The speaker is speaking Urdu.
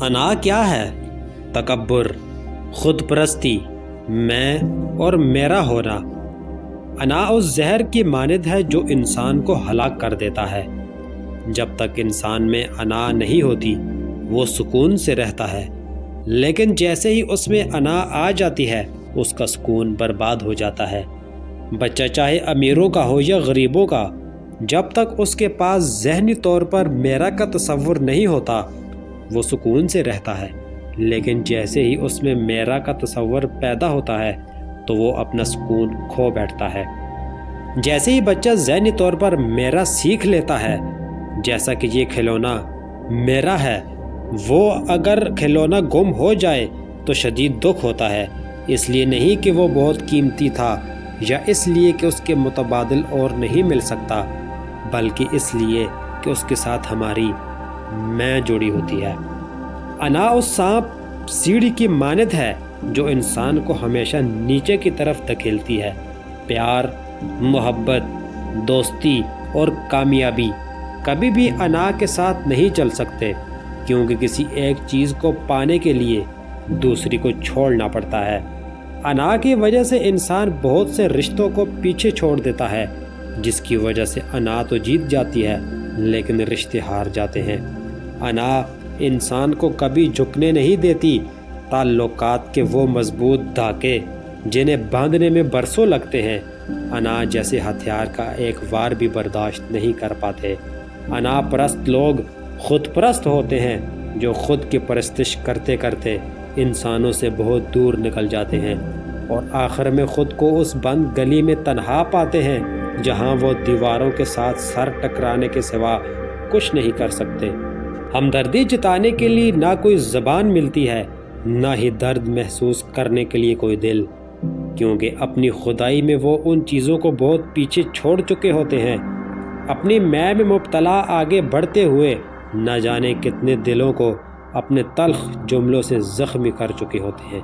انا کیا ہے؟ تکبر، خود پرستی، میں اور میرا ہونا۔ انا اس زہر کی مانند ہے جو انسان کو ہلاک کر دیتا ہے۔ جب تک انسان میں انا نہیں ہوتی وہ سکون سے رہتا ہے، لیکن جیسے ہی اس میں انا آ جاتی ہے اس کا سکون برباد ہو جاتا ہے۔ بچہ چاہے امیروں کا ہو یا غریبوں کا، جب تک اس کے پاس ذہنی طور پر میرا کا تصور نہیں ہوتا وہ سکون سے رہتا ہے، لیکن جیسے ہی اس میں میرا کا تصور پیدا ہوتا ہے تو وہ اپنا سکون کھو بیٹھتا ہے۔ جیسے ہی بچہ ذہنی طور پر میرا سیکھ لیتا ہے، جیسا کہ یہ کھلونا میرا ہے، وہ اگر کھلونا گم ہو جائے تو شدید دکھ ہوتا ہے، اس لیے نہیں کہ وہ بہت قیمتی تھا یا اس لیے کہ اس کے متبادل اور نہیں مل سکتا، بلکہ اس لیے کہ اس کے ساتھ ہماری میں جڑی ہوتی ہے۔ انا اس سانپ سیڑھی کی مانند ہے جو انسان کو ہمیشہ نیچے کی طرف دھکیلتی ہے۔ پیار، محبت، دوستی اور کامیابی کبھی بھی انا کے ساتھ نہیں چل سکتے، کیونکہ کسی ایک چیز کو پانے کے لیے دوسری کو چھوڑنا پڑتا ہے۔ انا کی وجہ سے انسان بہت سے رشتوں کو پیچھے چھوڑ دیتا ہے، جس کی وجہ سے انا تو جیت جاتی ہے لیکن رشتے ہار جاتے ہیں۔ انا انسان کو کبھی جھکنے نہیں دیتی۔ تعلقات کے وہ مضبوط دھاگے جنہیں باندھنے میں برسوں لگتے ہیں، انا جیسے ہتھیار کا ایک وار بھی برداشت نہیں کر پاتے۔ انا پرست لوگ خود پرست ہوتے ہیں جو خود کی پرستش کرتے کرتے انسانوں سے بہت دور نکل جاتے ہیں اور آخر میں خود کو اس بند گلی میں تنہا پاتے ہیں جہاں وہ دیواروں کے ساتھ سر ٹکرانے کے سوا کچھ نہیں کر سکتے۔ ہمدردی جتانے کے لیے نہ کوئی زبان ملتی ہے، نہ ہی درد محسوس کرنے کے لیے کوئی دل، کیونکہ اپنی خدائی میں وہ ان چیزوں کو بہت پیچھے چھوڑ چکے ہوتے ہیں۔ اپنی میں مبتلا آگے بڑھتے ہوئے نہ جانے کتنے دلوں کو اپنے تلخ جملوں سے زخمی کر چکے ہوتے ہیں۔